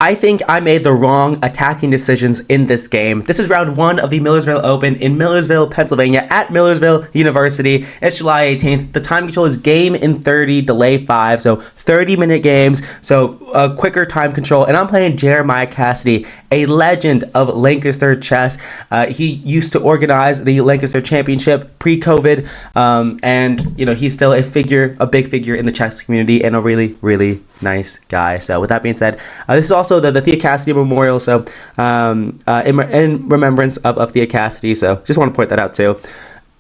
I think I made the wrong attacking decisions in this game. This is round 1 of the Millersville Open in Millersville, Pennsylvania at Millersville University. It's July 18th. The time control is game in 30, delay 5, so 30-minute games, so a quicker time control. And I'm playing Jeremiah Cassidy, a legend of Lancaster chess. He used to organize the Lancaster Championship pre-COVID, and he's still a big figure in the chess community and a really, really nice guy. So with that being said, this is also the Thea Cassidy Memorial, so in remembrance of Thea Cassidy, so just want to point that out too.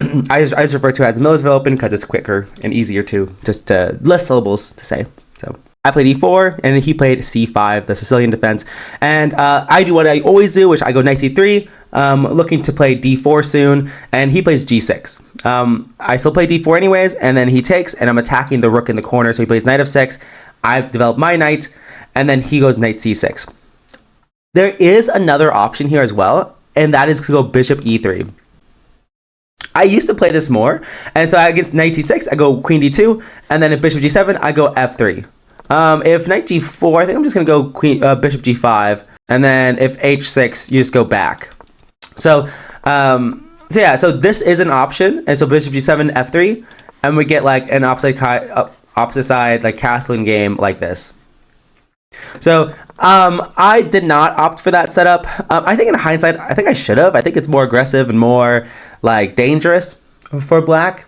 I just refer to it as the Millersville Open because it's quicker and easier to less syllables to say. So I played e4 and he played c5, the Sicilian defense, and I do what I always do, which I go knight c3, looking to play d4 soon, and he plays g6. I still play d4 anyways, and then he takes, and I'm attacking the rook in the corner, so he plays knight f6. I develop my knight, and then he goes knight c6. There is another option here as well, and that is to go bishop e3. I used to play this more, and so against knight c6, I go queen d2, and then if bishop g7, I go f3. If knight g4, I think I'm just going to go bishop g5, and then if h6, you just go back. So this is an option, and so bishop g7, f3, and we get like an opposite side like castling game like this. So I did not opt for that setup. I think in hindsight, I think I should have. I think it's more aggressive and more like dangerous for black.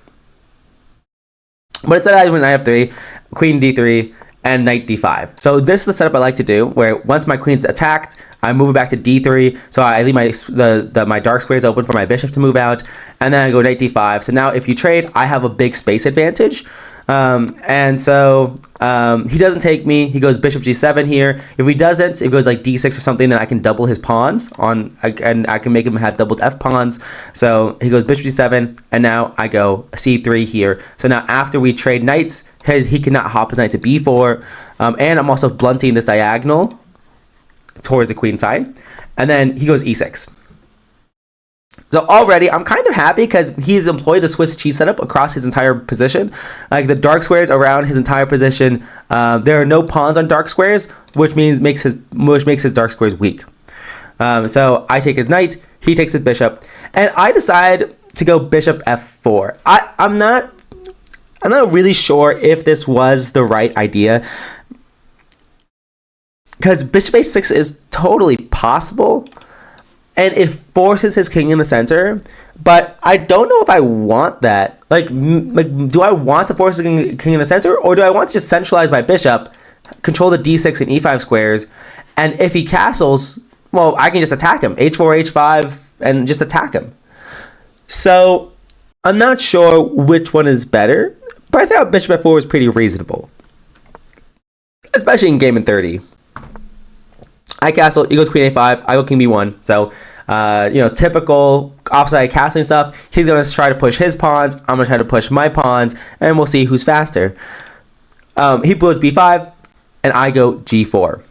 But instead I went knight f3, queen d3, and knight d5. So this is the setup I like to do, where once my queen's attacked, I move it back to d3. So I leave my dark squares open for my bishop to move out, and then I go knight d5. So now if you trade, I have a big space advantage. And so he doesn't take me. He goes bishop g7 here. If he doesn't, if it goes like d6 or something, then I can double his pawns and I can make him have doubled f pawns. So he goes bishop g7, and now I go c3 here. So now after we trade knights, he cannot hop his knight to b4, and I'm also blunting this diagonal towards the queen side, and then he goes e6. So already, I'm kind of happy because he's employed the Swiss cheese setup across his entire position. Like the dark squares around his entire position, there are no pawns on dark squares, which makes his dark squares weak. So I take his knight, he takes his bishop, and I decide to go bishop f4. I'm not really sure if this was the right idea, because bishop h6 is totally possible. And it forces his king in the center, but I don't know if I want that. Like, do I want to force the king in the center, or do I want to just centralize my bishop, control the d6 and e5 squares, and if he castles, well, I can just attack him, h4, h5, and just attack him. So I'm not sure which one is better, but I thought bishop f4 was pretty reasonable, especially in game in 30. I castle, he goes queen a5, I go king b1. So, typical opposite castling stuff. He's going to try to push his pawns. I'm going to try to push my pawns, and we'll see who's faster. He blows b5, and I go g4.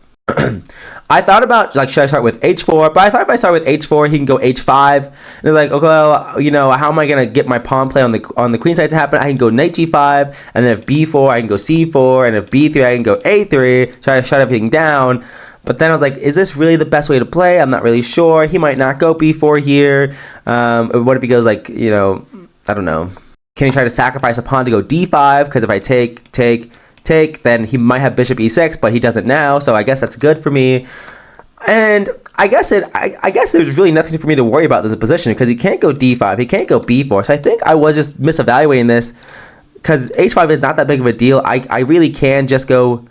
I thought about, like, should I start with h4? But I thought if I start with h4, he can go h5. And it's like, okay, well, how am I going to get my pawn play on the queen side to happen? I can go knight g5, and then if b4, I can go c4, and if b3, I can go a3, try to shut everything down. But then I was like, is this really the best way to play? I'm not really sure. He might not go b4 here. What if he goes like, I don't know. Can he try to sacrifice a pawn to go d5? Because if I take, then he might have bishop e6, but he doesn't now. So I guess that's good for me. And I guess there's really nothing for me to worry about in this position, because he can't go d5. He can't go b4. So I think I was just misevaluating this, because h5 is not that big of a deal. I really can just go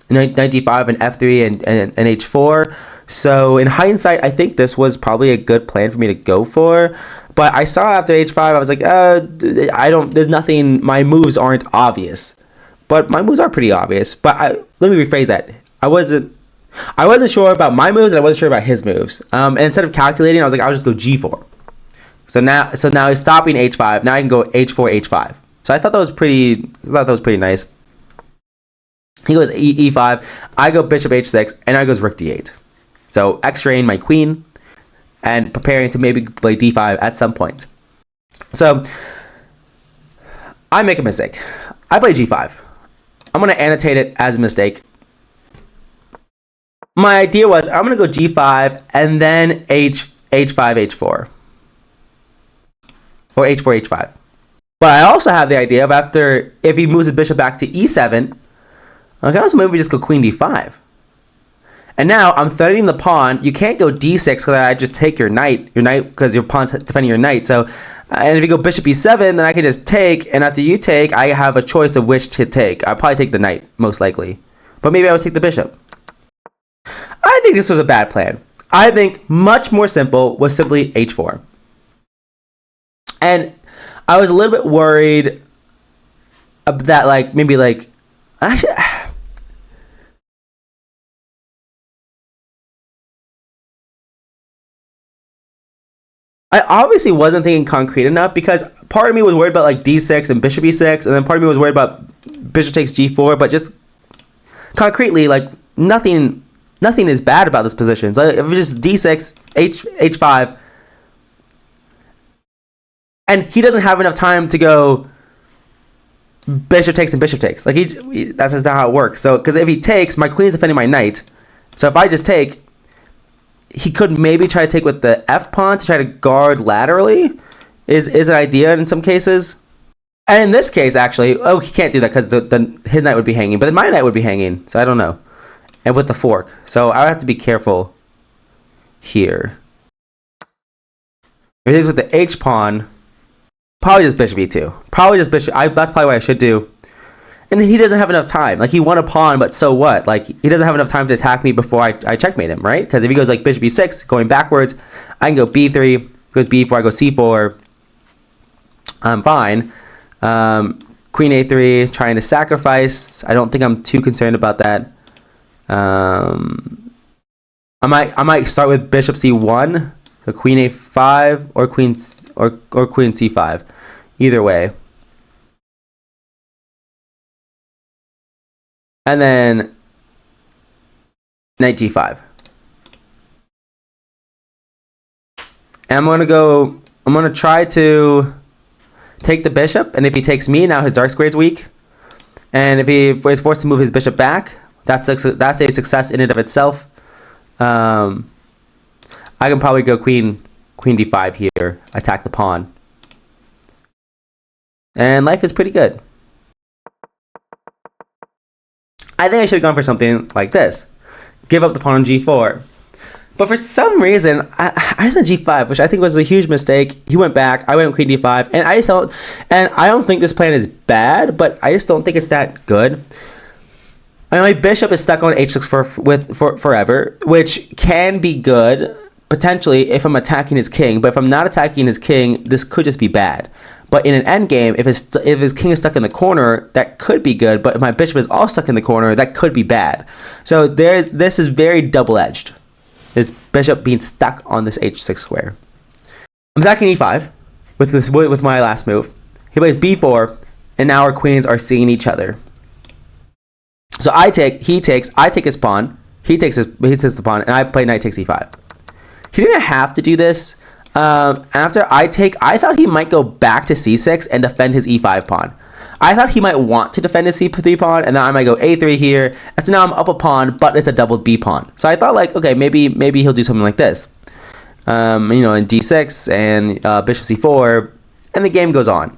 knight d5 and f3 and h4. So in hindsight, I think this was probably a good plan for me to go for. But I saw after h5, I was like, there's nothing, my moves aren't obvious. But my moves are pretty obvious. But let me rephrase that. I wasn't sure about my moves, and I wasn't sure about his moves. And instead of calculating, I was like, I'll just go g4. So now he's stopping h5. Now I can go h4, h5. So I thought that was pretty nice. He goes e5, I go bishop h6, and I goes rook d8. So x-raying my queen and preparing to maybe play d5 at some point. So I make a mistake. I play g5. I'm going to annotate it as a mistake. my idea was I'm going to go g5 and then h5, h4. Or h4, h5. But I also have the idea of after, if he moves his bishop back to e7, I can also maybe just go queen d5. And now I'm threatening the pawn. You can't go d6 because I just take your knight, because your pawn's defending your knight. So, and if you go bishop e7, then I can just take, and after you take, I have a choice of which to take. I'll probably take the knight, most likely. But maybe I would take the bishop. I think this was a bad plan. I think much more simple was simply h4. And I was a little bit worried that, like, maybe, like, actually, I obviously wasn't thinking concrete enough because part of me was worried about, like, d6 and bishop e6, and then part of me was worried about bishop takes g4, but just concretely, like, nothing is bad about this position. So if it's just d6, h5, and he doesn't have enough time to go bishop takes and bishop takes. Like, that's just not how it works. So, because if he takes, my queen's defending my knight. So if I just take, he could maybe try to take with the f pawn to try to guard laterally. Is an idea in some cases. And in this case, actually, he can't do that because his knight would be hanging, but then my knight would be hanging. So I don't know. And with the fork, so I would have to be careful here. If it is with the h pawn. Probably just bishop e2. Probably just bishop. That's probably what I should do. And then he doesn't have enough time. Like, he won a pawn, but so what? Like, he doesn't have enough time to attack me before I checkmate him, right? Because if he goes like bishop e6, going backwards, I can go b3. If he goes b4, I go c4. I'm fine. Queen a3, trying to sacrifice. I don't think I'm too concerned about that. I might start with bishop c1. So queen a5 or queen c5, either way. And then knight g5. And I'm gonna try to take the bishop, and if he takes me, now his dark square is weak. And if he is forced to move his bishop back, that's a success in and of itself. I can probably go queen d5 here, attack the pawn. And life is pretty good. I think I should have gone for something like this. Give up the pawn on g4. But for some reason, I just went g5, which I think was a huge mistake. He went back, I went queen d5, and I don't think this plan is bad, but I just don't think it's that good. I mean, my bishop is stuck on h6 for forever, which can be good, potentially, if I'm attacking his king. But if I'm not attacking his king, this could just be bad. But in an endgame, if his king is stuck in the corner, that could be good. But if my bishop is all stuck in the corner, that could be bad. So this is very double-edged. His bishop being stuck on this h6 square. I'm attacking e5 with my last move. He plays b4, and now our queens are seeing each other. So he takes, I take his pawn, he takes the pawn, and I play knight takes e5. He didn't have to do this. After I thought he might go back to c6 and defend his e5 pawn. I thought he might want to defend his c3 pawn, and then I might go a3 here. And so now I'm up a pawn, but it's a doubled b pawn. So I thought, like, okay, maybe he'll do something like this. In d6 and bishop c4, and the game goes on.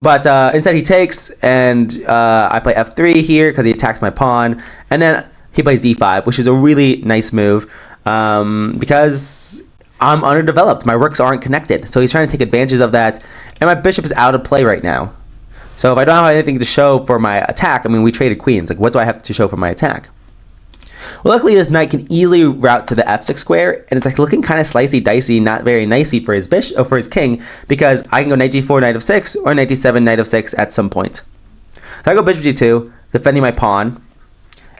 But instead he takes, and I play f3 here because he attacks my pawn, and then he plays d5, which is a really nice move because I'm underdeveloped. My rooks aren't connected. So he's trying to take advantage of that, and my bishop is out of play right now. So if I don't have anything to show for my attack, I mean, we traded queens. Like, what do I have to show for my attack? Well, luckily this knight can easily route to the f6 square, and it's like looking kind of slicey dicey, not very nicey for his bishop or for his king, because I can go knight g4, knight f6, or knight d7, knight f6 at some point. So I go bishop g2, defending my pawn,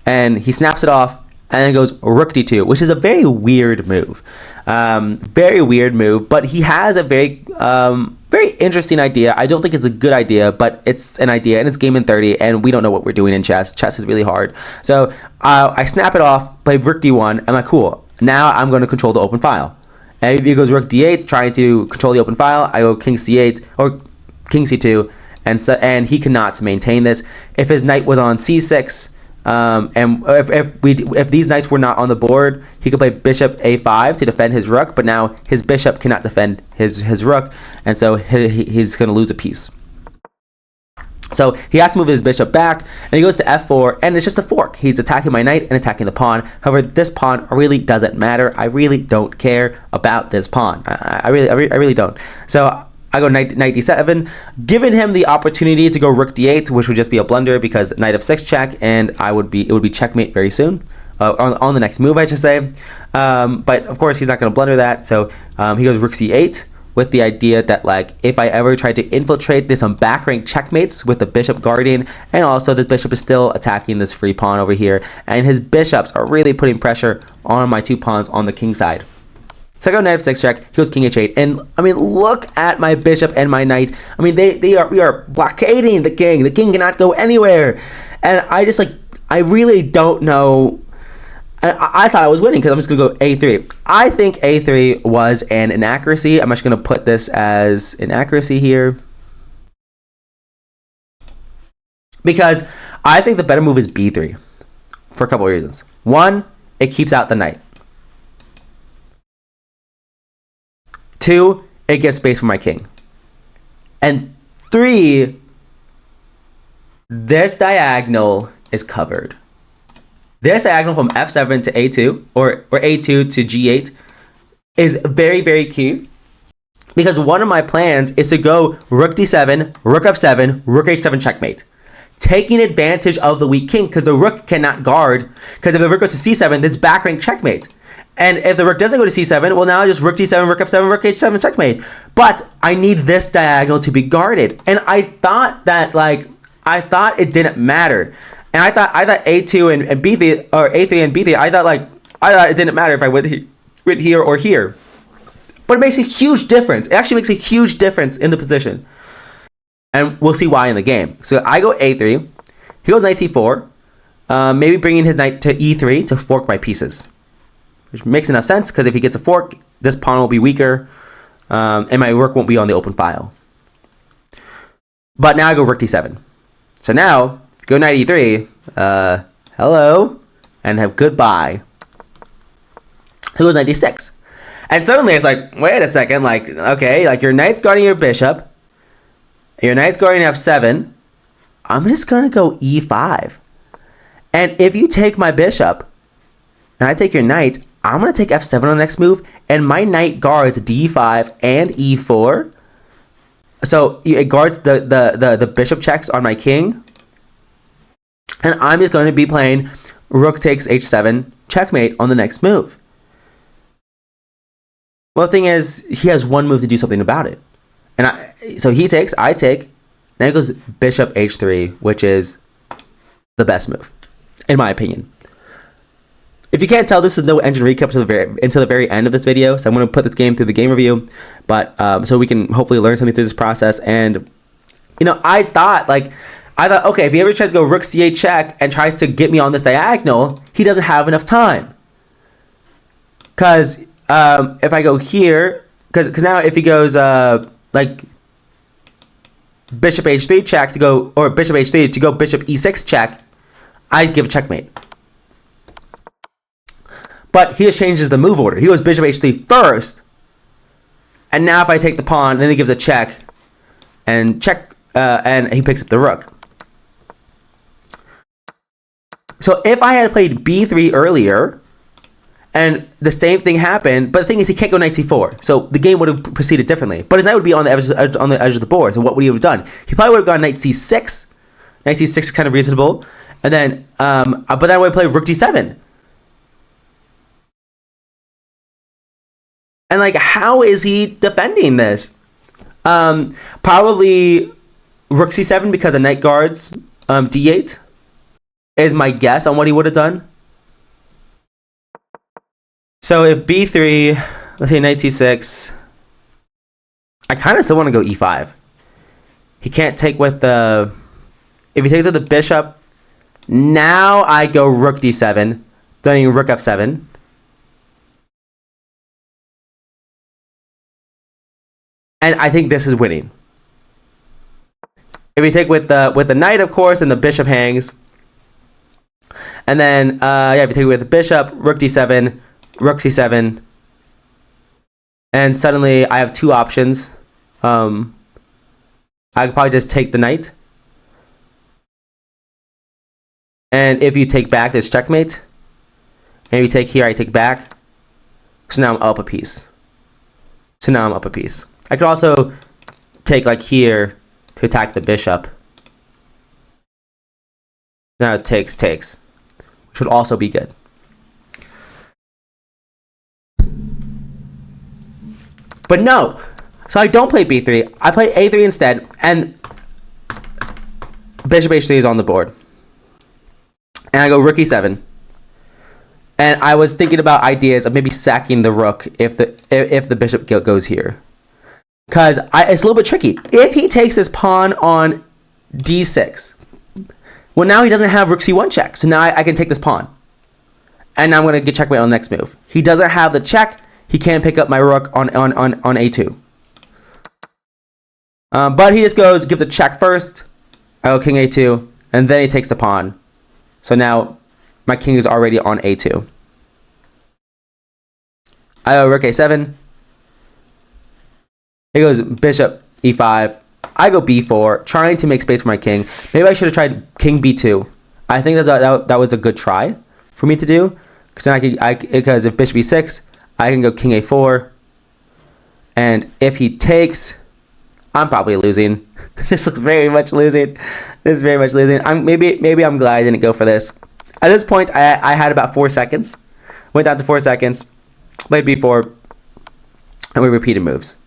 and he snaps it off, and then goes rook d2, which is a very weird move. Very weird move, but he has a very interesting idea. I don't think it's a good idea, but it's an idea, and it's game in 30, and we don't know what we're doing in chess. Chess is really hard. So I snap it off, play rook d1, I'm like, cool. Now I'm going to control the open file. And he goes rook d8, trying to control the open file. I go king c8, or king c2, and he cannot maintain this. If his knight was on c6, And if these knights were not on the board, he could play bishop a5 to defend his rook, but now his bishop cannot defend his rook, and so he's going to lose a piece. So he has to move his bishop back, and he goes to f4, and it's just a fork. He's attacking my knight and attacking the pawn. However, this pawn really doesn't matter. I really don't care about this pawn. I really don't. So I go knight d7, giving him the opportunity to go rook d8, which would just be a blunder because knight f6 check, and it would be checkmate very soon. On the next move, I should say. But of course, he's not going to blunder that. So he goes rook c8 with the idea that, like, if I ever try to infiltrate this, some back rank checkmates with the bishop guarding, and also this bishop is still attacking this free pawn over here, and his bishops are really putting pressure on my two pawns on the king side. So I go knight f6 check, he goes king h8, and I mean, look at my bishop and my knight. I mean, we are blockading the king. The king cannot go anywhere, and I really don't know. I thought I was winning because I'm just going to go a3. I think a3 was an inaccuracy. I'm just going to put this as inaccuracy here, because I think the better move is b3 for a couple of reasons. One, it keeps out the knight. Two, it gives space for my king. And three, this diagonal is covered. This diagonal from f7 to a2 or a2 to g8 is very, very key, because one of my plans is to go rook d7, rook f7, rook h7 checkmate, taking advantage of the weak king, because the rook cannot guard, because if the rook goes to c7, this back rank checkmate. And if the rook doesn't go to c7, well, now just rook d7, rook f7, rook h7 checkmate. But I need this diagonal to be guarded. And I thought it didn't matter. And I thought a2 and b3, or a3 and b3, I thought it didn't matter if I went here or here. But it makes a huge difference. It actually makes a huge difference in the position. And we'll see why in the game. So I go a3, he goes knight c4, maybe bringing his knight to e3 to fork my pieces. Which makes enough sense, because if he gets a fork, this pawn will be weaker, and my rook won't be on the open file. But now I go rook d7. So now, go knight e3, hello, and have goodbye. He goes knight d6. And suddenly it's like, wait a second, like, okay, like your knight's guarding your bishop, your knight's guarding f7, I'm just going to go e5. And if you take my bishop, and I take your knight, I'm going to take f7 on the next move, and my knight guards d5 and e4. So it guards the bishop checks on my king. And I'm just going to be playing rook takes h7 checkmate on the next move. Well, the thing is, he has one move to do something about it. And so he takes, I take, then it goes bishop h3, which is the best move, in my opinion. If you can't tell, this is no engine recap until the very end of this video, so I'm going to put this game through the game review, but so we can hopefully learn something through this process. And you know, I thought, okay, if he ever tries to go rook c8 check and tries to get me on this diagonal, he doesn't have enough time. Because if I go here, because now if he goes like bishop h3 check to go, or bishop h3 to go bishop e6 check, I give checkmate. But he just changes the move order. He goes bishop h3 first, and now if I take the pawn, then he gives a check, and he picks up the rook. So if I had played b3 earlier, and the same thing happened, but the thing is, he can't go knight c4, so the game would have proceeded differently. But his knight would be on the edge of the board. So what would he have done? He probably would have gone knight c6. Knight c6 is kind of reasonable, and then but then I would play rook d7. And like, how is he defending this? Probably rook c7 because the knight guards d8 is my guess on what he would have done. So if b3, let's say knight c6, I kind of still want to go e5. He can't take with the, if he takes with the bishop, now I go rook d7, then rook f7. And I think this is winning. If we take with the knight, of course, and the bishop hangs, And then, yeah, if you take away the bishop, rook d7, rook c7, and suddenly I have two options. I could probably just take the knight. And if you take back, there's checkmate. And if you take here, I take back. So now I'm up a piece. I could also take like here to attack the bishop. Now it takes, which would also be good. But no, so I don't play b3. I play a3 instead, and bishop h3 is on the board. And I go rook e7. And I was thinking about ideas of maybe sacking the rook if the bishop goes here. Because it's a little bit tricky. If he takes his pawn on d6, well, now he doesn't have rook c1 check. So now I can take this pawn. And now I'm going to get checkmate on the next move. He doesn't have the check. He can't pick up my rook on a2. But he just gives a check first. I go king a2. And then he takes the pawn. So now my king is already on a2. I go rook a7. He goes bishop e5. I go b4, trying to make space for my king. Maybe I should have tried king b2. I think that was a good try for me to do, because if bishop e6, I can go king a4, and if he takes, I'm probably losing. This looks very much losing. This is very much losing. Maybe I'm glad I didn't go for this. At this point, I had about 4 seconds. Went down to 4 seconds. Played b4, and we repeated moves.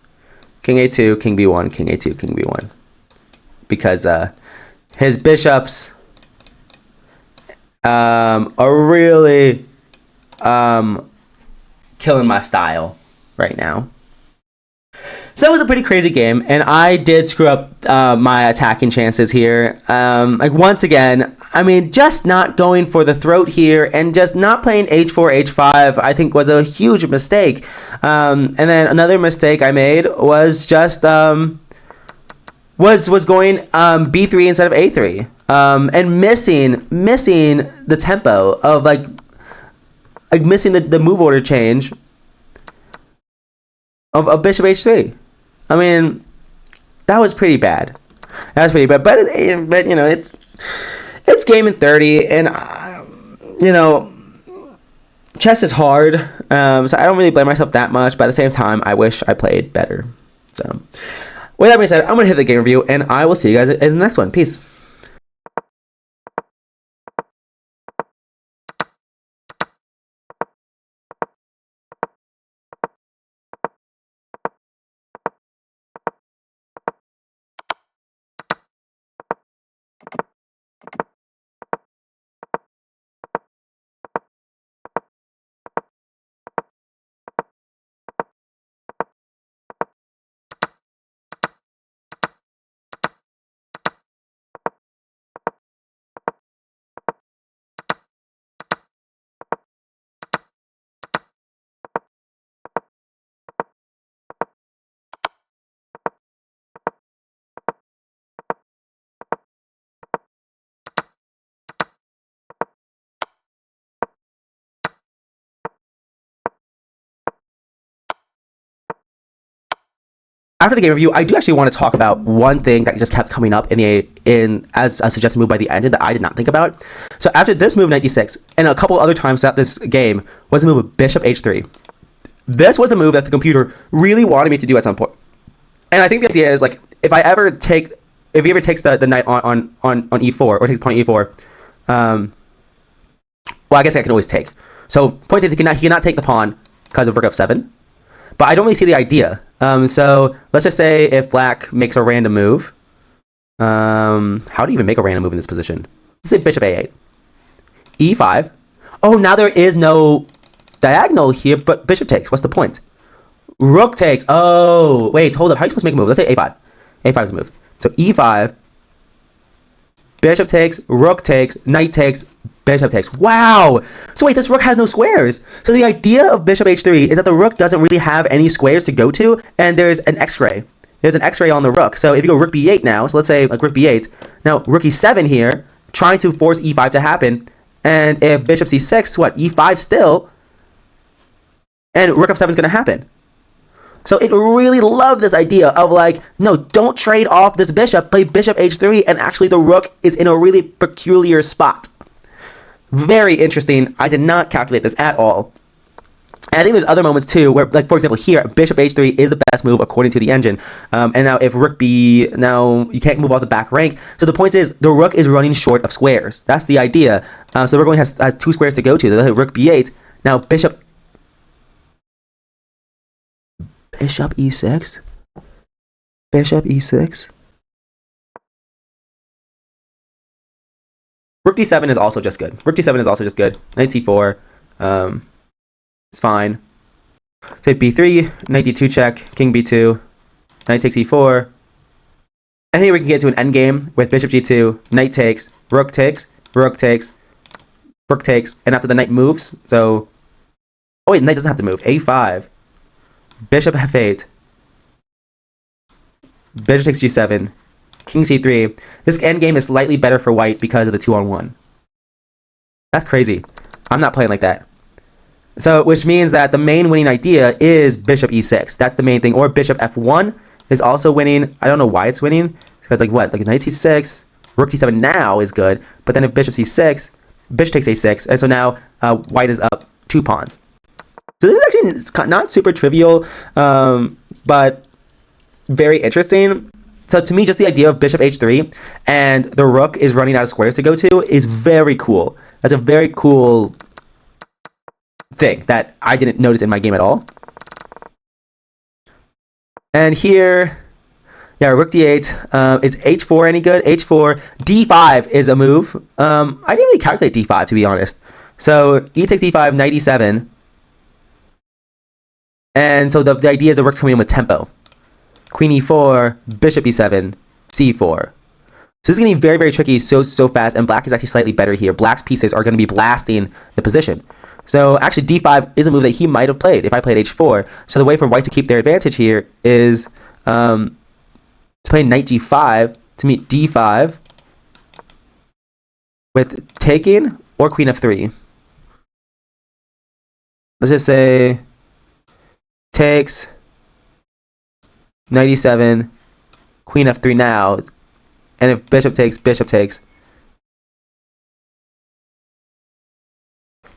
King a2, king b1, king a2, king b1. Because his bishops are really killing my style right now. So that was a pretty crazy game, and I did screw up my attacking chances here. Like once again, I mean, just not going for the throat here and just not playing h4, h5, I think was a huge mistake. And then another mistake I made was just was going b3 instead of a3, and missing the tempo of like missing the move order change of bishop h3. I mean, that was pretty bad. But you know, it's game in 30, and you know, chess is hard. So I don't really blame myself that much. But at the same time, I wish I played better. So with that being said, I'm gonna hit the game review, and I will see you guys in the next one. Peace. After the game review, I do actually want to talk about one thing that just kept coming up in as a suggested move by the engine that I did not think about. So after this move, 96, and a couple other times throughout this game, was the move of bishop h3. This was the move that the computer really wanted me to do at some point. And I think the idea is, like, if he ever takes the knight on e4, or takes pawn e4, well, I guess I can always take. So point is, he cannot take the pawn because of rook f7. But I don't really see the idea. So let's just say if black makes a random move. How do you even make a random move in this position? Let's say bishop a8. e5. Oh, now there is no diagonal here, but bishop takes. What's the point? Rook takes. Oh, wait, hold up. How are you supposed to make a move? Let's say a5. a5 is a move. So e5. Bishop takes, rook takes, knight takes, bishop takes. Wow! So wait, this rook has no squares. So the idea of bishop h3 is that the rook doesn't really have any squares to go to, and there's an x-ray. There's an x-ray on the rook. So if you go rook b8 now, so let's say like rook b8, now rook e7 here, trying to force e5 to happen, And if bishop c6, what, e5 still, and rook f7 is going to happen. So it really loved this idea of like, no, don't trade off this bishop, play bishop h3, and actually the rook is in a really peculiar spot. Very interesting. I did not calculate this at all. And I think there's other moments too where, like, for example, here, bishop h3 is the best move according to the engine. And now if rook b, now you can't move off the back rank. So the point is, the rook is running short of squares. That's the idea. So the rook only has 2 squares to go to. They'll hit rook b8. Now bishop e6. Bishop e6. Rook d7 is also just good. Rook d7 is also just good. Knight c4. It's fine. Take b3, knight d2 check, king b2, knight takes e4. And here we can get to an endgame with bishop g2, knight takes, rook takes, rook takes, rook takes, and after the knight moves, so... Oh wait, knight doesn't have to move. a5, bishop f8, bishop takes g7, king c3. This endgame is slightly better for white because of the 2-on-1. That's crazy. I'm not playing like that. So, which means that the main winning idea is bishop e6. That's the main thing. Or bishop f1 is also winning. I don't know why it's winning. Because, like, what? Like, knight c6, rook d7 now is good. But then if bishop c6, bishop takes a6. And so now white is up 2 pawns. So this is actually not super trivial, but very interesting. So to me, just the idea of bishop h3 and the rook is running out of squares to go to is very cool. That's a very cool thing that I didn't notice in my game at all. And here, yeah, rook d8. Is h4 any good? h4, d5 is a move. I didn't really calculate d5, to be honest. So e takes d5, knight e7. And so the idea is the rook's coming in with tempo. Queen e4, bishop e7, c4. So this is going to be very, very tricky so fast, and black is actually slightly better here. Black's pieces are going to be blasting the position. So actually d5 is a move that he might have played if I played h4. So the way for white to keep their advantage here is to play knight g5 to meet d5 with taking or queen f3. Let's just say takes, knight e7, queen f3 now, and if bishop takes,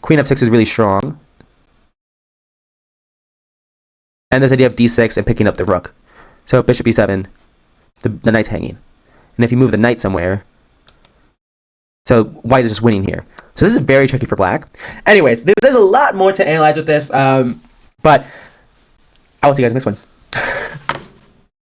queen f6 is really strong. And this idea of d6 and picking up the rook. So bishop e7, the knight's hanging. And if you move the knight somewhere, so white is just winning here. So this is very tricky for black. Anyways, there's a lot more to analyze with this, but I will see you guys in the next one.